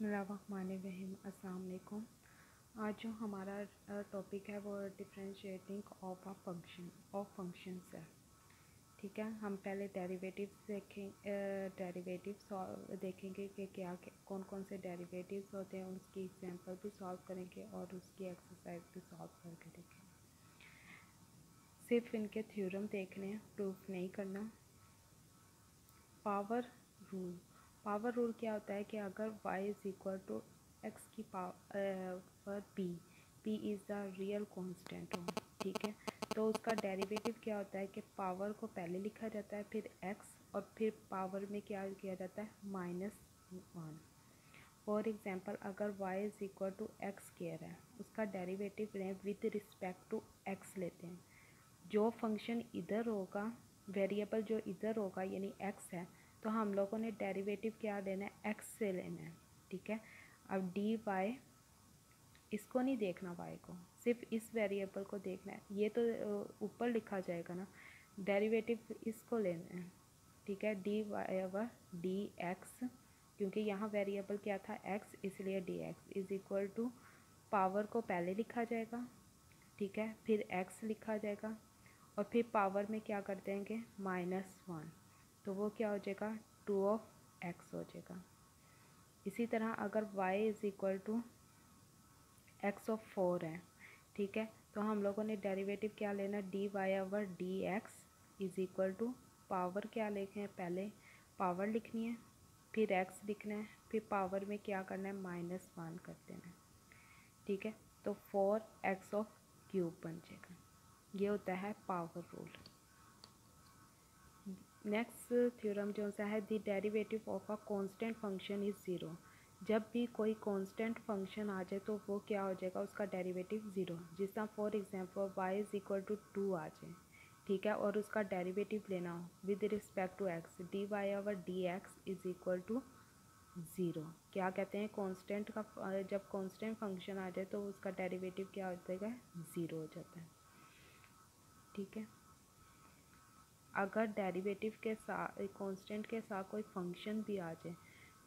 बिस्मिल्लाहिर्रहमानिर्रहीम। अस्सलाम वालेकुम। आज जो हमारा टॉपिक है वो differentiating of a function of functions है। ठीक है, हम पहले डेरिवेटिव्स देखेंगे कि क्या कौन कौन से डेरिवेटिव्स होते हैं, उसकी एग्जांपल भी सॉल्व करेंगे और उसकी एक्सरसाइज भी सॉल्व करके देखेंगे। सिर्फ इनके थ्योरम देखने हैं, प्रूफ नहीं करना। पावर रूल क्या होता है कि अगर y is equal to x की power p is the real constant हो, ठीक है, तो उसका डेरिवेटिव क्या होता है कि पावर को पहले लिखा जाता है, फिर x और फिर पावर में क्या किया जाता है -1। फॉर एग्जांपल, अगर y is equal to X square है, उसका डेरिवेटिव लें विद रिस्पेक्ट टू x लेते हैं। जो फंक्शन इधर होगा, वेरिएबल जो इधर होगा यानी x है, तो हम लोगों ने डेरिवेटिव क्या लेना है, x से लेना है। ठीक है, अब डी वाई, इसको नहीं देखना y को, सिर्फ इस वेरिएबल को देखना है। ये तो ऊपर लिखा जाएगा ना, डेरिवेटिव इसको लेना है। ठीक है, D Y over D X, क्योंकि यहाँ वेरिएबल क्या था x, इसलिए D X is equal to power को पहले लिखा जाएगा, ठीक है, फिर x लिखा जाएगा और फिर पावर में क्या कर देंगे -1, तो वो क्या हो जाएगा 2 हो जाएगा। इसी तरह अगर y is equal to x(4) है, ठीक है, तो हम लोगों ने डेरिवेटिव क्या लेना, D Y over D X is equal to power क्या लिखे हैं, पहले पावर लिखनी है, फिर x लिखना है, फिर पावर में क्या करना है -1 कर देना है। ठीक है, तो 4x³ बन जाएगा। ये होता है पावर रूल। नेक्स्ट थ्योरम जो सा है, the derivative of a constant function is 0। जब भी कोई कांस्टेंट फंक्शन आ जाए तो वो क्या हो जाएगा, उसका डेरिवेटिव 0। जिस तरह for example y is equal to 2 आ जाए, ठीक है, और उसका डेरिवेटिव लेना हो with respect to x, D Y over D X is equal to 0। क्या कहते हैं, कांस्टेंट का जब कांस्टेंट फंक्शन आ जाए तो उसका डेरिवेटिव क्या हो जाएगा, 0 हो जाता है। ठीक है, अगर डेरिवेटिव के साथ कांस्टेंट के साथ कोई फंक्शन भी आ जाए,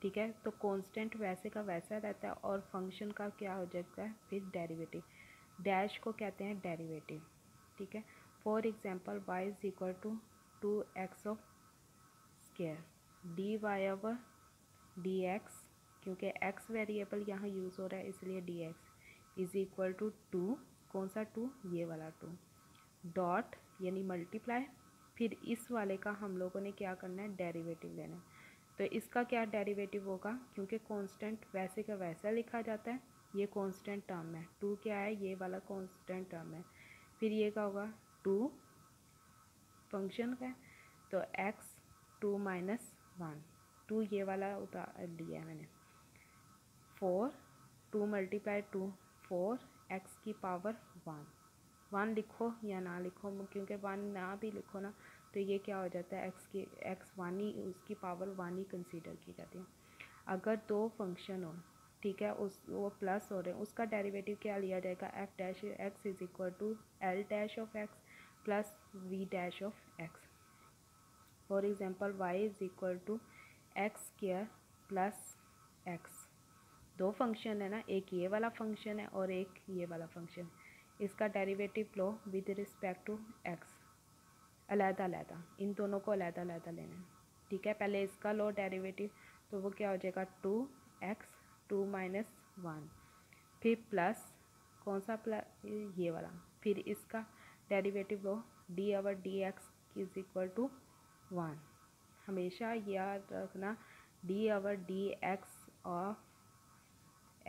ठीक है, तो कांस्टेंट वैसे का वैसा रहता है और फंक्शन का क्या हो जाता है फिर डेरिवेटिव। डैश को कहते हैं डेरिवेटिव। ठीक है, for example y is equal to 2x² D Y over D X, क्योंकि x वेरिएबल यहाँ यूज़ हो रहा है इसलिए D X is equal to 2, कौन सा 2, ये वाला 2, डॉट यानी मल्टीप्लाई, फिर इस वाले का हम लोगों ने क्या करना है, डेरिवेटिव लेना है। तो इसका क्या डेरिवेटिव होगा, क्योंकि कांस्टेंट वैसे का वैसा लिखा जाता है, ये कांस्टेंट टर्म है, 2 क्या है, ये वाला कांस्टेंट टर्म है, फिर ये क्या होगा 2 फंक्शन का है, तो x2 - 1, 2 ये वाला उतार लिया है मैंने, 4 2 × 2 4 x की पावर 1 लिखो या ना लिखो, क्योंकि 1 ना भी लिखो ना तो ये क्या हो जाता है, x1 ही, उसकी पावर 1 ही कंसीडर की जाती है। अगर दो फंक्शन हो, ठीक है, वो प्लस हो रहे हैं, उसका डेरिवेटिव क्या लिया जाएगा, f(x) is equal to l(x) plus v(x). For example y is equal to x² plus x। दो फंक्शन है ना, एक ये वाला फंक्शन है और एक ये वाला फंक्शन, इसका डेरिवेटिव लो विद रिस्पेक्ट टू x, अलग-अलग, इन दोनों को अलग-अलग लेना है। ठीक है, पहले इसका लो डेरिवेटिव, तो वो क्या हो जाएगा 2x 2 - 1, फिर प्लस कौन सा प्लस, ये वाला, फिर इसका डेरिवेटिव लो D over D X is equal to 1। हमेशा याद रखना D over D X of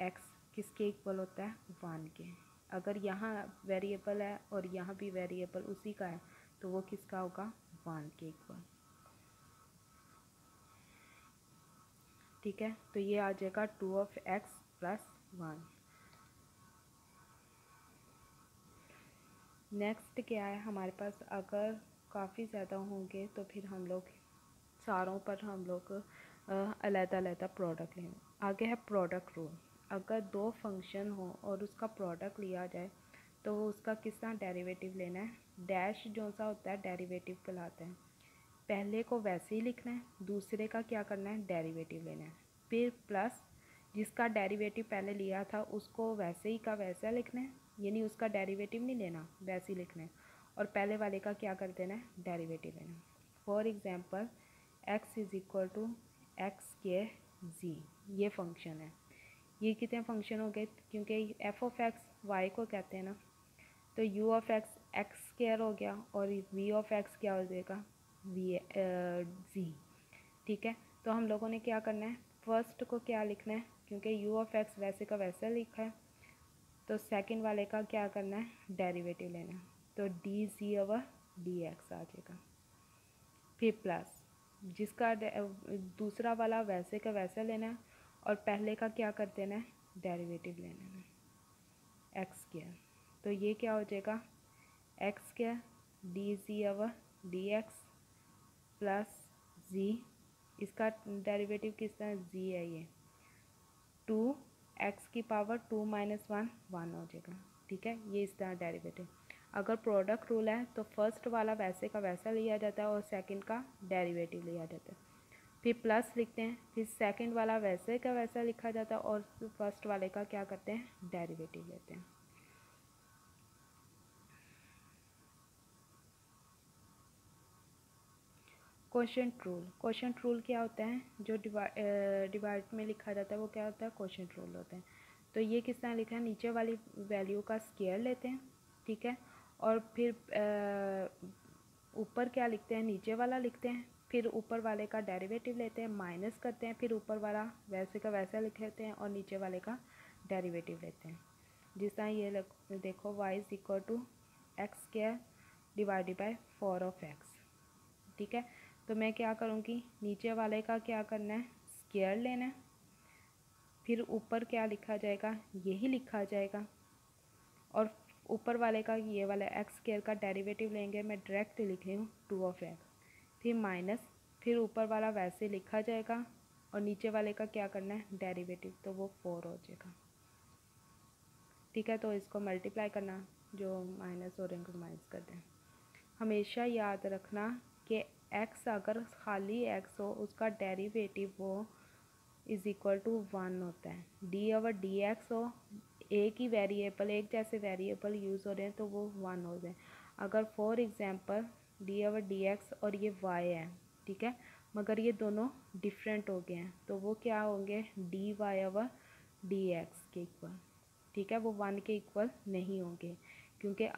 x किसके इक्वल होता है, 1 के। अगर यहाँ वेरिएबल है और यहाँ भी वेरिएबल उसी का है तो वो किसका होगा, 1 के इक्वल। ठीक है, तो ये आ जाएगा 2x प्लस 1। नेक्स्ट क्या है हमारे पास, अगर काफ़ी ज़्यादा होंगे तो फिर हम लोग सारों पर हम लोग अलग-अलग प्रोडक्ट लेंगे। आगे है प्रोडक्ट रूल। अगर दो फंक्शन हो और उसका प्रोडक्ट लिया जाए तो वो उसका किस तरह डेरिवेटिव लेना है, डैश जो सा होता है डेरिवेटिव कहलाता है। पहले को वैसे ही लिखना है, दूसरे का क्या करना है, डेरिवेटिव लेना है, फिर प्लस जिसका डेरिवेटिव पहले लिया था उसको वैसे ही का वैसा लिखना है, यानी उसका डेरिवेटिव नहीं लेना, वैसे ही लिखना है, और पहले वाले का क्या कर देना है, डेरिवेटिव लेना। For example x is equal to X के जी, ये फंक्शन है। ये कितने फंक्शन हो गए, क्योंकि एफ ऑफ एक्स वाई को कहते हैं ना, तो you of x x square हो गया और वी ऑफ एक्स क्या हो जाएगा, वी जी। ठीक है, तो हम लोगों ने क्या करना है, फर्स्ट को क्या लिखना है, क्योंकि यू ऑफ एक्स वैसे का वैसा लिखा है, तो सेकंड वाले का क्या करना है, डेरिवेटिव लेना है, तो d g over D x आ जाएगा। फिर प्लस जिसका दूसरा वाला वैसे का वैसा लेना है और पहले का क्या कर देना है, डेरिवेटिव लेना है, एक्स स्क्वायर। तो ये क्या हो जाएगा, x square d g over D x plus g, इसका डेरिवेटिव किस तरह, जी है ये, 2x की पावर 2 माइनस 1 1 हो जाएगा। ठीक है, ये इस तरह डेरिवेटिव। अगर प्रोडक्ट रूल है तो फर्स्ट वाला वैसे का वैसा लिया जाता है और सेकंड का डेरिवेटिव लिया जाता है। फिर प्लस लिखते हैं, फिर सेकंड वाला वैसे का वैसा लिखा जाता है और फर्स्ट वाले का क्या करते हैं, डेरिवेटिव लेते हैं। क्वोशिएंट रूल, क्वोशिएंट रूल क्या होता है, जो डिवाइड में लिखा जाता है वो क्या होता है, क्वोशिएंट रूल होता है। तो ये किस तरह लिखा है, नीचे वाली वैल्यू का स्क्वायर लेते हैं, ठीक है, और फिर ऊपर क्या लिखते हैं, नीचे वाला लिखते हैं, फिर ऊपर वाले का डेरिवेटिव लेते हैं, माइनस करते हैं, फिर ऊपर वाला वैसे का वैसा लिख लेते हैं और नीचे वाले का डेरिवेटिव लेते हैं। जिस तरह ये देखो y is equal to X square divided by 4 of X. ठीक है, तो मैं क्या करूँगी, नीचे वाले का क्या करना है, स्क्वायर लेना है, फिर ऊपर क्या लिखा जाएगा, यही लिखा जाएगा, और ऊपर वाले का ये वाला एक्स स्क्वायर का डेरिवेटिव लेंगे, मैं डायरेक्ट लिख रही हूँ 2 ऑफ एक्स, फिर माइनस, फिर ऊपर वाला वैसे लिखा जाएगा और नीचे वाले का क्या करना है, डेरिवेटिव, तो वो 4 हो जाएगा। ठीक है, तो इसको मल्टीप्लाई करना, जो माइनस और इनको माइनस कर दें। हमेशा याद रखना कि x अगर खाली x हो उसका डेरिवेटिव वो इज़ इक्वल टू 1 होता है। डी ओवर डी एक्स हो, एक ही वेरिएबल, एक जैसे वेरिएबल यूज़ हो रहे हैं तो वो 1 हो जाए। अगर for example D over D x और ये y है, ठीक है, मगर ये दोनों डिफरेंट हो गए हैं, तो वो क्या होंगे, D Y over D X के इक्वल। ठीक है, वो 1 के इक्वल नहीं होंगे, क्योंकि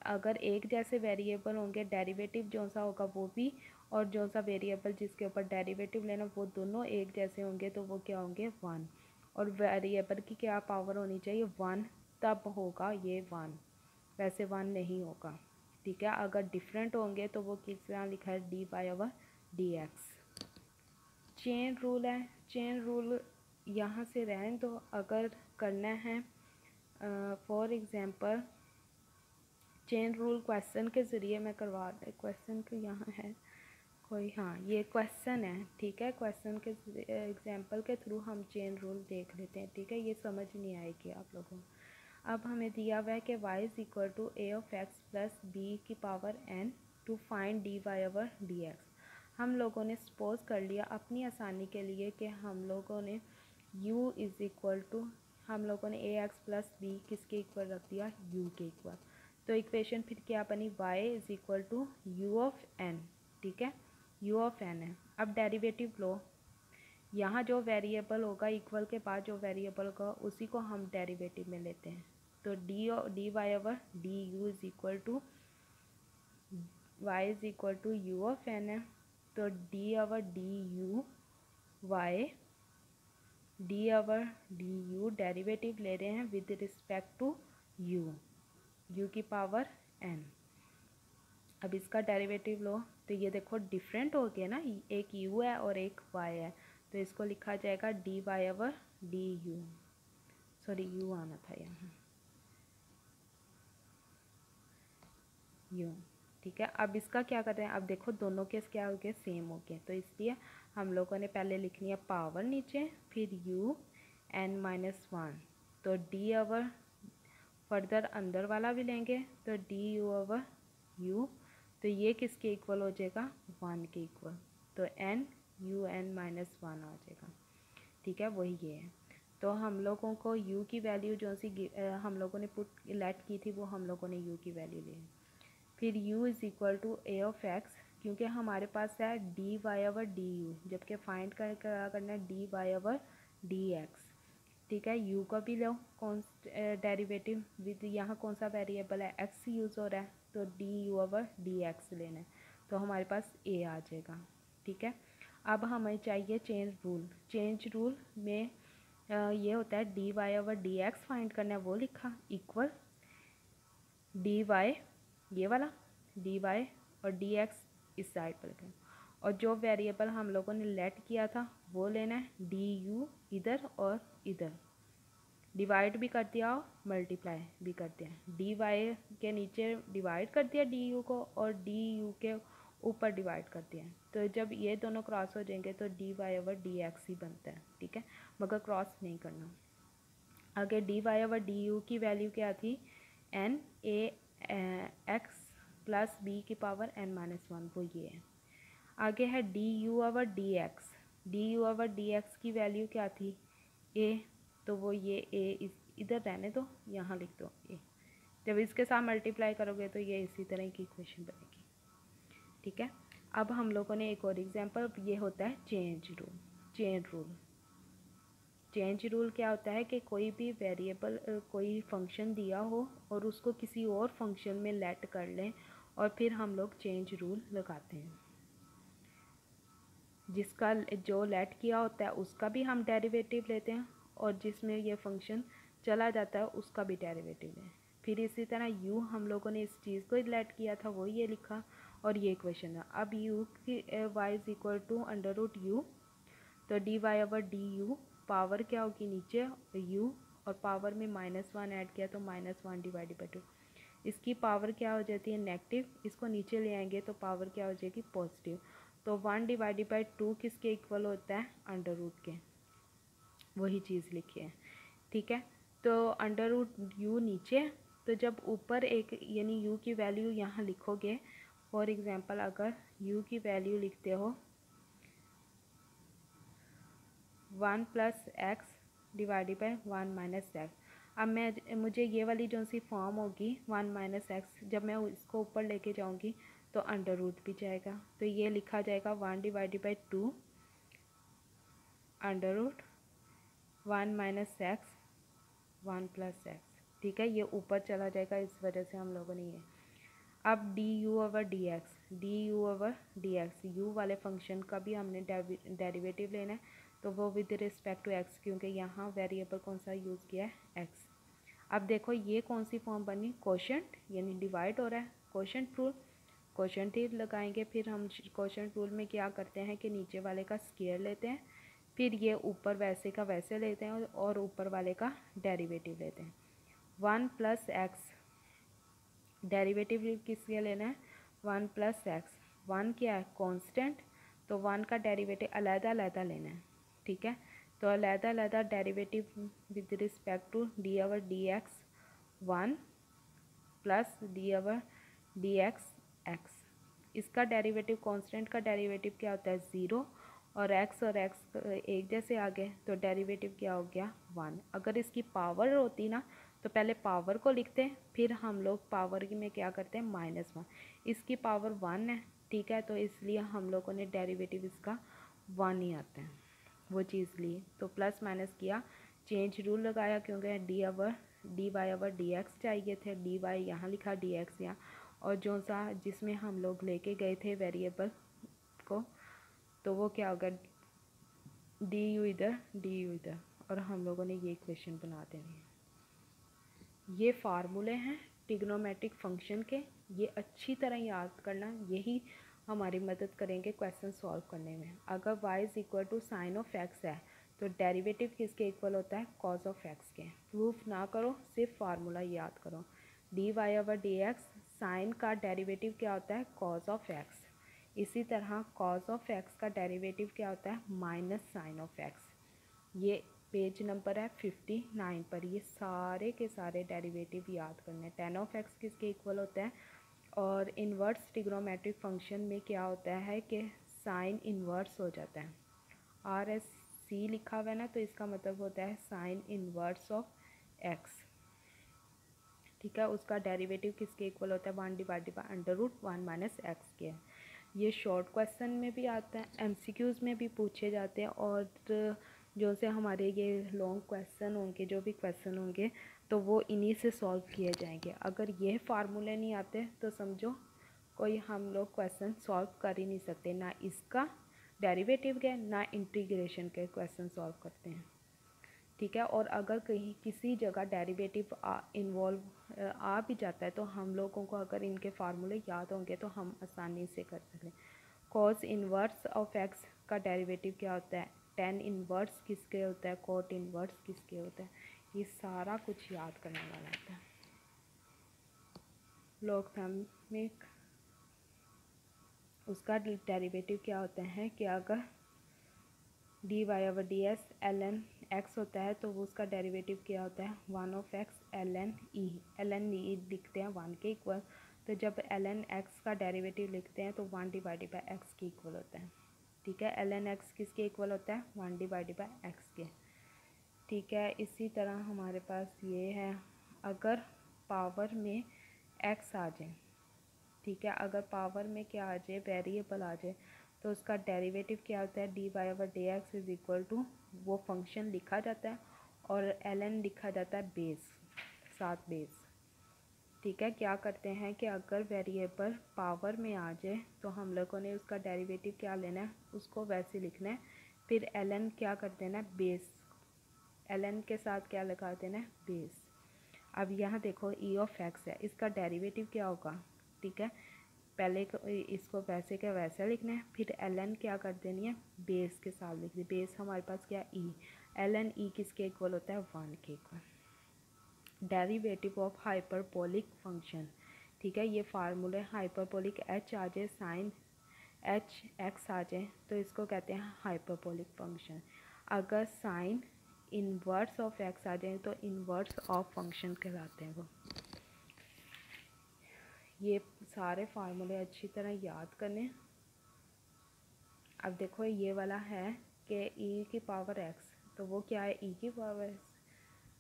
अगर एक जैसे वेरिएबल होंगे, डेरिवेटिव जो सा होगा वो भी, और जो सा वेरिएबल जिसके ऊपर डेरिवेटिव लेना वो दोनों एक जैसे होंगे, तो वो क्या होंगे, 1। और वेरिएबल की क्या पावर होनी चाहिए, 1, तब होगा ये 1, वैसे 1 नहीं होगा। ठीक है, अगर डिफरेंट होंगे तो वो किस तरह लिखा है, D Y over D X. Chain rule है, चेन रूल यहाँ से रहने दो, अगर करना है for example chain rule question के ज़रिए मैं करवा दे, क्वेश्चन के यहाँ है कोई, हाँ ये क्वेश्चन है, ठीक है, क्वेश्चन के एग्जांपल के थ्रू हम चेन रूल देख लेते हैं। ठीक है, ये समझ नहीं आएगी आप लोगों को। अब हमें दिया हुआ है कि y is equal to a of x plus b की power n to find d Y over D x. हम लोगों ने सपोज कर लिया अपनी आसानी के लिए कि हम लोगों ने u इज़ इक्वल टू, हम लोगों ने ए एक्स प्लस बी किसके इक्वल रख दिया, u के इक्वल। तो इक्वेशन फिर क्या बनी, y is equal to U of n। ठीक है, u ऑफ n है। अब डेरिवेटिव लो, यहाँ जो वेरिएबल होगा इक्वल के बाद जो वेरिएबल होगा उसी को हम डेरिवेटिव में लेते हैं। तो D Y over D U is equal to Y is equal to U of n है, तो D over D U Y, D over D U derivative ले रहे हैं विद रिस्पेक्ट टू यू की पावर n। अब इसका derivative लो, तो ये देखो डिफरेंट हो गया ना, एक u है और एक y है, तो इसको लिखा जाएगा D Y over D U, sorry u आना था यहाँ, u। ठीक है, अब इसका क्या करते हैं, अब देखो दोनों के क्या हो गए, सेम हो गए, तो इसलिए हम लोगों ने पहले लिखनी है पावर नीचे, फिर u n माइनस 1, तो डी ओवर फर्दर अंदर वाला भी लेंगे तो डी यू ओवर यू, तो ये किसके इक्वल हो जाएगा, 1 के इक्वल, तो n u n माइनस 1 आ जाएगा। ठीक है, वही ये है। तो हम लोगों को u की वैल्यू जो सी हम लोगों ने पुट लेट की थी वो हम लोगों ने u की वैल्यू ली। फिर u is equal to a of x, क्योंकि हमारे पास है dy ओवर du, जबकि फाइंड क्या करना है dy ओवर dx। ठीक है, u का भी लो कौन डेरिवेटिव विद यहाँ कौन सा वेरिएबल है x यूज़ हो रहा है, तो du ओवर dx लेना है, तो हमारे पास a आ जाएगा। ठीक है, अब हमें चाहिए चेंज रूल। चेंज रूल में ये होता है dy ओवर dx फाइंड करना है, वो लिखा इक्वल dy ये वाला dy और dx इस साइड पर लिखा, और जो वेरिएबल हम लोगों ने लेट किया था वो लेना है du इधर और इधर, डिवाइड भी कर दिया और मल्टीप्लाई भी कर दिया। dy के नीचे डिवाइड कर दिया du को और du के ऊपर डिवाइड कर दिया, तो जब ये दोनों क्रॉस हो जाएंगे तो dy ओवर dx ही बनता है। ठीक है, मगर क्रॉस नहीं करना। आगे dy ओवर du की वैल्यू क्या थी, n a x plus b की पावर n-1, वो ये है। आगे है du over dx। du over dx की वैल्यू क्या थी, a, तो वो ये a इधर रहने दो, यहाँ लिख दो a। जब इसके साथ मल्टीप्लाई करोगे तो ये इसी तरह की इक्वेशन बनेगी। ठीक है, अब हम लोगों ने एक और एग्जांपल, ये होता है चेंज रूल। चेंज रूल क्या होता है कि कोई भी वेरिएबल कोई फंक्शन दिया हो और उसको किसी और फंक्शन में लेट कर लें और फिर हम लोग चेंज रूल लगाते हैं। जिसका जो लेट किया होता है उसका भी हम डेरिवेटिव लेते हैं और जिसमें ये फंक्शन चला जाता है उसका भी डेरिवेटिव लें। फिर इसी तरह u हम लोगों ने इस चीज़ को लेट किया था वो ये लिखा और ये इक्वेशन है। अब u की y is equal to under root u, तो dy ओवर du पावर क्या होगी नीचे u और पावर में -1 ऐड किया तो -1 डिवाइडेड बाई 2। इसकी पावर क्या हो जाती है नेगेटिव, इसको नीचे ले आएंगे तो पावर क्या हो जाएगी पॉजिटिव। तो 1 डिवाइडेड बाई 2 किसके इक्वल होता है अंडर रूट के, वही चीज़ लिखी है। ठीक है, तो अंडर रूट u नीचे, तो जब ऊपर एक यानी u की वैल्यू यहाँ लिखोगे, फॉर एग्जांपल अगर u की वैल्यू लिखते हो 1 plus x divided by 1 minus x, अब मुझे ये वाली जो सी फॉर्म होगी 1 माइनस एक्स, जब मैं इसको ऊपर लेके जाऊँगी तो अंडर रूट भी जाएगा, तो ये लिखा जाएगा 1 divided by 2 under root 1 minus x 1 plus x. ठीक है, ये ऊपर चला जाएगा, इस वजह से हम लोगों ने ये। अब du ओवर dx, u वाले फंक्शन का भी हमने डेरिवेटिव लेना है, तो वो विद रिस्पेक्ट टू x, क्योंकि यहाँ वेरिएबल कौन सा यूज़ किया है x। अब देखो ये कौन सी फॉर्म बनी, कोशेंट, यानी डिवाइड हो रहा है, कोशेंट रूल, कोशेंट ही लगाएंगे। फिर हम कोशेंट रूल में क्या करते हैं कि नीचे वाले का स्क्वायर लेते हैं, फिर ये ऊपर वैसे का वैसे लेते हैं और ऊपर वाले का डेरिवेटिव लेते हैं। 1 प्लस एक्स डेरिवेटिव किसके लेना है 1 प्लस एक्स, 1 क्या है कांस्टेंट, तो 1 का डेरिवेटिव अलग-अलग लेना है। ठीक है, तो अलग-अलग derivative with respect to d over D x 1 plus d over D x. इसका डेरिवेटिव कांस्टेंट का डेरिवेटिव क्या होता है 0, और x एक जैसे आ गए तो डेरिवेटिव क्या हो गया 1। अगर इसकी पावर होती ना तो पहले पावर को लिखते हैं, फिर हम लोग पावर में क्या करते हैं -1। इसकी पावर 1 है, ठीक है, तो इसलिए हम लोगों ने डेरिवेटिव इसका 1 ही आता है, वो चीज़ ली। तो प्लस माइनस किया, चेंज रूल लगाया क्योंकि d Y over D x चाहिए थे, डी वाई यहाँ लिखा डी एक्स यहाँ, और जो सा जिसमें हम लोग लेके गए थे वेरिएबल को, तो वो क्या होगा डी यू इधर, और हम लोगों ने ये इक्वेशन बना देनी है। ये फार्मूले हैं ट्रिग्नोमेट्रिक फंक्शन के, ये अच्छी तरह याद करना, यही हमारी मदद करेंगे क्वेश्चन सॉल्व करने में। अगर y is equal to sine of x है तो डेरिवेटिव किसके इक्वल होता है कॉज ऑफ x के। प्रूफ ना करो, सिर्फ फार्मूला याद करो। D Y over D x, sine का डेरिवेटिव क्या होता है कॉज ऑफ x। इसी तरह कॉज ऑफ x का डेरिवेटिव क्या होता है माइनस साइन ऑफ x। ये पेज नंबर है 59 पर, ये सारे के सारे डेरिवेटिव याद करने हैं। टेन ऑफ x किसके इक्वल होता है, और इन्वर्स ट्रिग्नोमेट्रिक फंक्शन में क्या होता है कि साइन इन्वर्स हो जाता है, आर एस सी लिखा हुआ है ना, तो इसका मतलब होता है साइन इनवर्स ऑफ एक्स। ठीक है, उसका डेरिवेटिव किसके इक्वल होता है, 1/√1 माइनस एक्स के। ये शॉर्ट क्वेश्चन में भी आता है, एमसीक्यूज़ में भी पूछे जाते हैं, और जो से हमारे ये लॉन्ग क्वेश्चन होंगे, जो भी क्वेश्चन होंगे तो वो इन्हीं से सॉल्व किए जाएंगे। अगर ये फार्मूले नहीं आते तो समझो कोई हम लोग क्वेश्चन सॉल्व कर ही नहीं सकते, ना इसका डेरिवेटिव के ना इंटीग्रेशन के क्वेश्चन सॉल्व करते हैं। ठीक है, और अगर कहीं किसी जगह डेरिवेटिव इन्वॉल्व आ भी जाता है तो हम लोगों को अगर इनके फार्मूले याद होंगे तो हम आसानी से कर सकते हैं। कॉस इन्वर्स ऑफ एक्स का डेरिवेटिव क्या होता है, टेन इन्वर्स किसके होता है, कोट इन्वर्स किसके होता है, ये सारा कुछ याद करने वाला होता है। लॉगरिथमिक उसका डेरिवेटिव क्या होता है कि अगर dy/ds ln x होता है तो वो उसका डेरिवेटिव क्या होता है, 1/x ln e लिखते हैं 1 के इक्वल। तो जब ln x का डेरिवेटिव लिखते हैं तो 1/x के इक्वल होता है। ठीक है, ln x किसके इक्वल होता है, 1/x के। ठीक है, इसी तरह हमारे पास ये है, अगर पावर में x आ जाए, ठीक है, अगर पावर में क्या आ जाए, वेरिएबल आ जाए, तो उसका डेरिवेटिव क्या होता है, dy/dx इज इक्वल टू वो फंक्शन लिखा जाता है और ln लिखा जाता है बेस, साथ बेस। ठीक है, क्या करते हैं कि अगर वेरिएबल पावर में आ जाए तो हम लोगों ने उसका डेरिवेटिव क्या लेना है, उसको वैसे लिखना है, फिर ln क्या कर देना है, बेस, ln के साथ क्या लगा देना है, बेस। अब यहाँ देखो e(x) है, इसका डेरिवेटिव क्या होगा। ठीक है, पहले इसको वैसे का वैसा लिखना है, फिर ln क्या कर देनी है, बेस के साथ लिख दी। बेस हमारे पास क्या e, ln e किसके इक्वल होता है, 1 के equal. Derivative of hyperbolic function, ठीक है, ये फार्मूले हाइपरबोलिक h आ जाए, साइन h x आ जाए तो इसको कहते हैं हाइपरबोलिक फंक्शन। अगर साइन इनवर्स ऑफ x आ जाए तो इनवर्स ऑफ फंक्शन कहलाते हैं वो। ये सारे फार्मूले अच्छी तरह याद करने। अब देखो ये वाला है कि e की पावर x, तो वो क्या है, e की पावर x,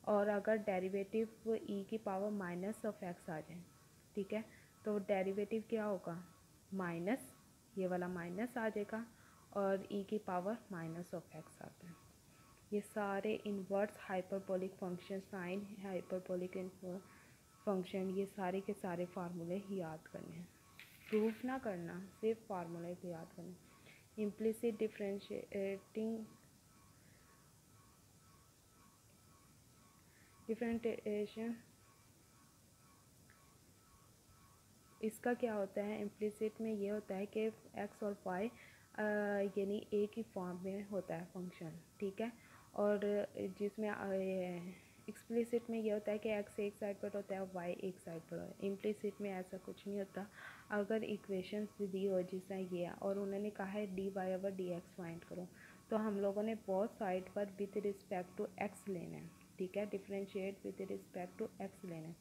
और अगर डेरिवेटिव e की पावर माइनस ऑफ x आ जाए, ठीक है, तो डेरिवेटिव क्या होगा, माइनस, ये वाला माइनस आ जाएगा, और e की पावर माइनस ऑफ x आता है। ये सारे inverse hyperbolic function, sine hyperbolic function, ये सारे के सारे फार्मूले याद करने हैं, प्रूफ ना करना, सिर्फ फार्मूले को याद करना। इम्प्लिसिट डिफरेंशिएशन इसका क्या होता है, इम्प्लिसिट में ये होता है कि x और y यानी एक ही फॉर्म में होता है फंक्शन। ठीक है, और जिसमें एक्सप्लिसिट में ये होता है कि x एक साइड पर होता है, y एक साइड पर होता है। इम्प्लिसिट में ऐसा कुछ नहीं होता। अगर इक्वेशंस दी हो जिस तरह ये, और उन्होंने कहा है dy/dx फाइंड करो, तो हम लोगों ने बोथ साइड पर विद रिस्पेक्ट टू x लेना है। ठीक है, differentiate with respect to x लेना है।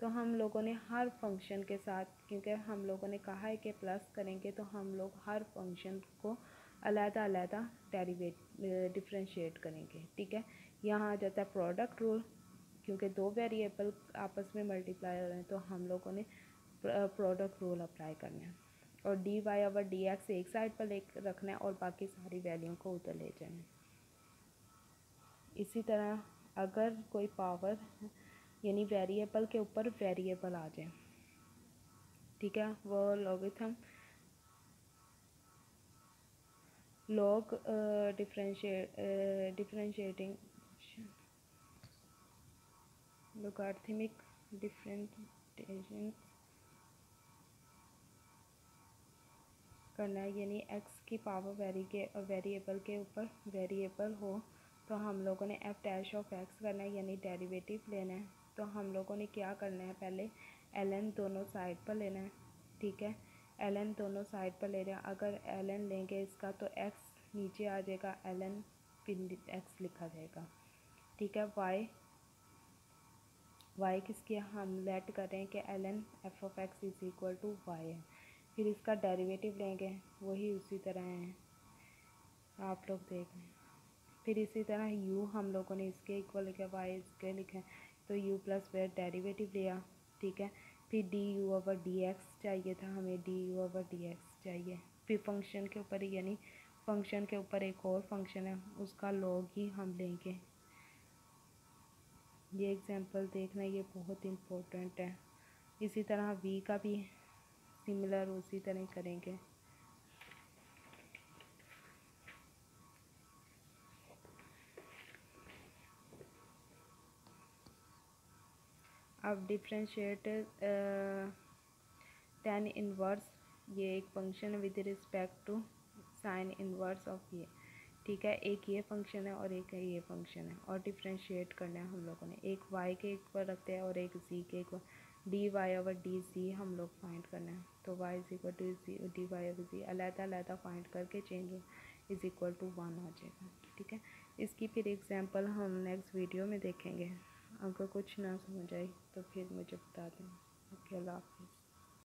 तो हम लोगों ने हर फंक्शन के साथ, क्योंकि हम लोगों ने कहा है कि प्लस करेंगे, तो हम लोग हर फंक्शन को अलग-अलग डिफरेंशिएट करेंगे। ठीक है, यहाँ आ जाता है प्रोडक्ट रूल, क्योंकि दो वेरिएबल आपस में मल्टीप्लाई हो रहे हैं तो हम लोगों ने प्रोडक्ट रूल अप्लाई करना है, और dy/dx एक साइड पर ले रखना है और बाकी सारी वैल्यू को उधर ले जाना है। इसी तरह अगर कोई पावर यानी वेरिएबल के ऊपर वेरिएबल आ जाए, ठीक है, वो logarithm log differentiating logarithmic differentiation करना है, यानी x की पावर वेरिएबल के ऊपर वेरिएबल हो तो हम लोगों ने f'(x) करना है, यानी डेरिवेटिव लेना है। तो हम लोगों ने क्या करना है, पहले ln दोनों साइड पर लेना है। ठीक है, ln दोनों साइड पर ले रहे हैं। अगर ln लेंगे इसका तो x नीचे आ जाएगा, ln फिर x लिखा जाएगा। ठीक है, y किसकी हम लेट कर रहे हैं कि ln f(x) is equal to y है। फिर इसका डेरिवेटिव लेंगे, वही उसी तरह है, आप लोग देख लें। फिर इसी तरह u हम लोगों ने इसके इक्वल लिखा, y इसके लिखा है, तो u प्लस फिर डेरिवेटिव लिया, ठीक है। फिर D you over D x चाहिए था हमें, D you over D x चाहिए। फिर फंक्शन के ऊपर यानी फंक्शन के ऊपर एक और फंक्शन है, उसका लॉग ही हम लेंगे। ये एग्जांपल देखना, ये बहुत इम्पोर्टेंट है। इसी तरह v का भी सिमिलर उसी तरह करेंगे। अब डिफ्रेंशिएट tan इनवर्स, ये एक function with respect to sine inverse of ये, ठीक है। एक ये फंक्शन है और एक ये फंक्शन है, और डिफ्रेंशिएट करना है हम लोगों ने। एक y के इक्वल रखते हैं और एक z के equal, d Y over d c हम लोग फाइंड करना है। तो y is equal to d Y over c अलग फाइंड करके चेंज इज इक्वल टू 1 आ जाएगा, ठीक है। इसकी फिर एग्जांपल हम नेक्स्ट वीडियो में देखेंगे। अगर कुछ ना समझ आई तो फिर मुझे बता दें। ओके, अल्लाह हाफिज़।